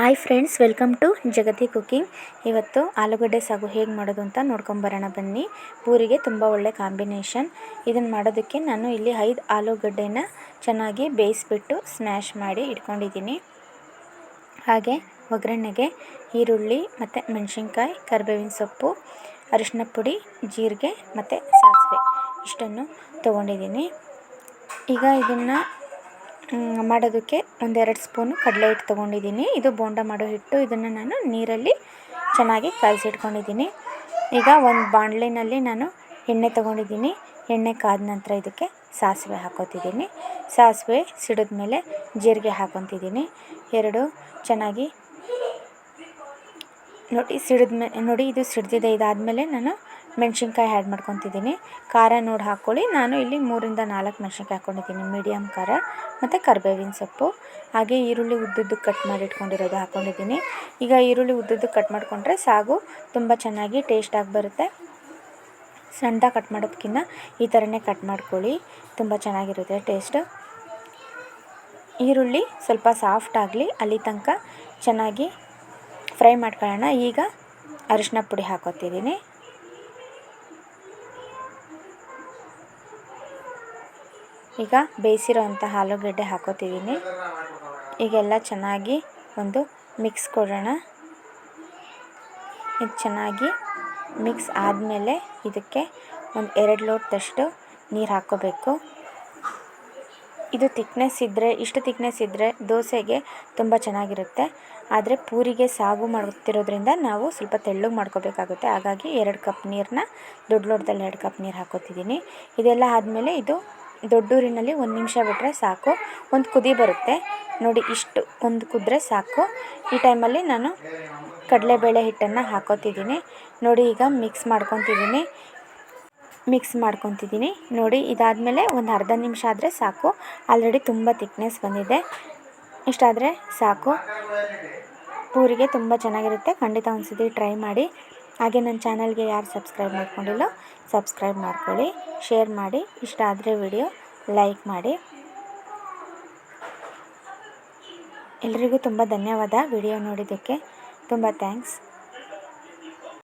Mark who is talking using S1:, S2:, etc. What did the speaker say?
S1: Hi friends, welcome to Jagathi cooking. ಇವತ್ತು ಆಲೂಗಡ್ಡೆ ಸಾಗು ಹೇಗೆ ಮಾಡೋದು ಅಂತ ನೋಡ್ಕೊಂಬರೋಣ ಬನ್ನಿ. ಪೂರಿಗೆ ತುಂಬ ಒಳ್ಳೆ ಕಾಂಬಿನೇಷನ್. ಇದನ್ನು ಮಾಡೋದಕ್ಕೆ ನಾನು ಇಲ್ಲಿ 5 ಆಲೂಗಡ್ಡೆನ ಚೆನ್ನಾಗಿ ಬೇಯಿಸ್ಬಿಟ್ಟು ಸ್ಮ್ಯಾಶ್ ಮಾಡಿ ಇಟ್ಕೊಂಡಿದ್ದೀನಿ. ಹಾಗೆ ಒಗ್ಗರಣೆಗೆ ಈರುಳ್ಳಿ ಮತ್ತು ಮೆಣಸಿನ್ಕಾಯಿ, ಕರಿಬೇವಿನ ಸೊಪ್ಪು, ಅರಿಶಿನ ಪುಡಿ, ಜೀರಿಗೆ ಮತ್ತು ಸಾಸಿವೆ ಇಷ್ಟನ್ನು ತೊಗೊಂಡಿದ್ದೀನಿ. ಈಗ ಇದನ್ನು ಮಾಡೋದಕ್ಕೆ 1-2 ಸ್ಪೂನು ಕಡಲೆ ಹಿಟ್ಟು ತೊಗೊಂಡಿದ್ದೀನಿ. ಇದು ಬೋಂಡ ಮಾಡೋ ಹಿಟ್ಟು. ಇದನ್ನು ನಾನು ನೀರಲ್ಲಿ ಚೆನ್ನಾಗಿ ಕಲಸಿಟ್ಕೊಂಡಿದ್ದೀನಿ. ಈಗ ಒಂದು ಬಾಣಲೆಯಲ್ಲಿ ನಾನು ಎಣ್ಣೆ ತೊಗೊಂಡಿದ್ದೀನಿ. ಎಣ್ಣೆ ಕಾದ ನಂತರ ಇದಕ್ಕೆ ಸಾಸಿವೆ ಹಾಕೋತಿದ್ದೀನಿ. ಸಾಸಿವೆ ಸಿಡಿದ ಮೇಲೆ ಜೀರಿಗೆ ಹಾಕೊತಿದ್ದೀನಿ. ಎರಡು ಚೆನ್ನಾಗಿ ನೋಡಿ ಇದು ಸಿಡ್ದಿದೆ. ಇದಾದಮೇಲೆ ನಾನು ಮೆಣಸಿನ್ಕಾಯಿ ಆ್ಯಡ್ ಮಾಡ್ಕೊತಿದ್ದೀನಿ. ಖಾರ ನೋಡಿ ಹಾಕ್ಕೊಳ್ಳಿ. ನಾನು ಇಲ್ಲಿ 3-4 ಮೆಣಸಿನ್ಕಾಯಿ ಹಾಕ್ಕೊಂಡಿದ್ದೀನಿ, ಮೀಡಿಯಮ್ ಖಾರ. ಮತ್ತು ಕರಿಬೇವಿನ ಸೊಪ್ಪು, ಹಾಗೆ ಈರುಳ್ಳಿ ಉದ್ದುದ್ದಕ್ಕೆ ಕಟ್ ಮಾಡಿ ಇಟ್ಕೊಂಡಿರೋದು ಹಾಕ್ಕೊಂಡಿದ್ದೀನಿ. ಈಗ ಈರುಳ್ಳಿ ಉದ್ದುದ್ದಕ್ಕೆ ಕಟ್ ಮಾಡಿಕೊಂಡ್ರೆ ಸಾಗು ತುಂಬ ಚೆನ್ನಾಗಿ ಟೇಸ್ಟಾಗಿ ಬರುತ್ತೆ. ಸಣ್ಣದಾಗಿ ಕಟ್ ಮಾಡೋದಕ್ಕಿಂತ ಈ ಥರನೇ ಕಟ್ ಮಾಡ್ಕೊಳ್ಳಿ, ತುಂಬ ಚೆನ್ನಾಗಿರುತ್ತೆ ಟೇಸ್ಟ್. ಈರುಳ್ಳಿ ಸ್ವಲ್ಪ ಸಾಫ್ಟ್ ಆಗಲಿ, ಅಲ್ಲಿ ತನಕ ಚೆನ್ನಾಗಿ ಫ್ರೈ ಮಾಡ್ಕೊಳ್ಳೋಣ. ಈಗ ಅರಿಶಿನ ಪುಡಿ ಹಾಕೋತಿದ್ದೀನಿ. ಈಗ ಬೇಯಿಸಿರೋ ಅಂಥ ಆಲೂಗಡ್ಡೆ ಹಾಕೋತಿದ್ದೀನಿ. ಈಗೆಲ್ಲ ಚೆನ್ನಾಗಿ ಒಂದು ಮಿಕ್ಸ್ ಕೊಡೋಣ. ಇದು ಚೆನ್ನಾಗಿ ಮಿಕ್ಸ್ ಆದಮೇಲೆ ಇದಕ್ಕೆ 1-2 ಲೋಟದಷ್ಟು ನೀರು ಹಾಕ್ಕೋಬೇಕು. ಇದು ಇಷ್ಟು ತಿಕ್ನೆಸ್ ಇದ್ದರೆ ದೋಸೆಗೆ ತುಂಬ ಚೆನ್ನಾಗಿರುತ್ತೆ. ಆದರೆ ಪೂರಿಗೆ ಸಾಗು ಮಾಡ್ತಿರೋದ್ರಿಂದ ನಾವು ಸ್ವಲ್ಪ ತೆಳ್ಳಗೆ ಮಾಡ್ಕೋಬೇಕಾಗುತ್ತೆ. ಹಾಗಾಗಿ 2 ಕಪ್ ನೀರನ್ನ ದೊಡ್ಡ ಲೋಟದಲ್ಲಿ 2 ಕಪ್ ನೀರು ಹಾಕ್ಕೋತಿದ್ದೀನಿ. ಇದೆಲ್ಲ ಆದಮೇಲೆ ಇದು ದೊಡ್ಡೂರಿನಲ್ಲಿ 1 ನಿಮಿಷ ಬಿಟ್ಟರೆ ಸಾಕು. ಒಂದು ಕುದಿ ಬರುತ್ತೆ ನೋಡಿ, ಇಷ್ಟು ಒಂದು ಕುದ್ರೆ ಸಾಕು. ಈ ಟೈಮಲ್ಲಿ ನಾನು ಕಡಲೆಬೇಳೆ ಹಿಟ್ಟನ್ನು ಹಾಕ್ಕೋತಿದ್ದೀನಿ. ನೋಡಿ ಈಗ ಮಿಕ್ಸ್ ಮಾಡ್ಕೊತಿದ್ದೀನಿ ನೋಡಿ. ಇದಾದಮೇಲೆ ಒಂದು ಅರ್ಧ ನಿಮಿಷ ಆದರೆ ಸಾಕು. ಆಲ್ರೆಡಿ ತುಂಬ ತಿಕ್ನೆಸ್ ಬಂದಿದೆ. ಇಷ್ಟಾದರೆ ಸಾಕು. ಪೂರಿಗೆ ತುಂಬ ಚೆನ್ನಾಗಿರುತ್ತೆ. ಖಂಡಿತ ಒಂದ್ಸತಿ ಟ್ರೈ ಮಾಡಿ. ಹಾಗೆ ನನ್ನ ಚಾನಲ್ಗೆ ಯಾರು ಸಬ್ಸ್ಕ್ರೈಬ್ ಮಾಡ್ಕೊಂಡಿಲ್ಲ ಸಬ್ಸ್ಕ್ರೈಬ್ ಮಾಡ್ಕೊಳ್ಳಿ, ಶೇರ್ ಮಾಡಿ. ಇಷ್ಟ ಆದರೆ ವಿಡಿಯೋ ಲೈಕ್ ಮಾಡಿ. ಎಲ್ರಿಗೂ ತುಂಬ ಧನ್ಯವಾದ ವಿಡಿಯೋ ನೋಡಿದ್ದಕ್ಕೆ. ತುಂಬ ಥ್ಯಾಂಕ್ಸ್.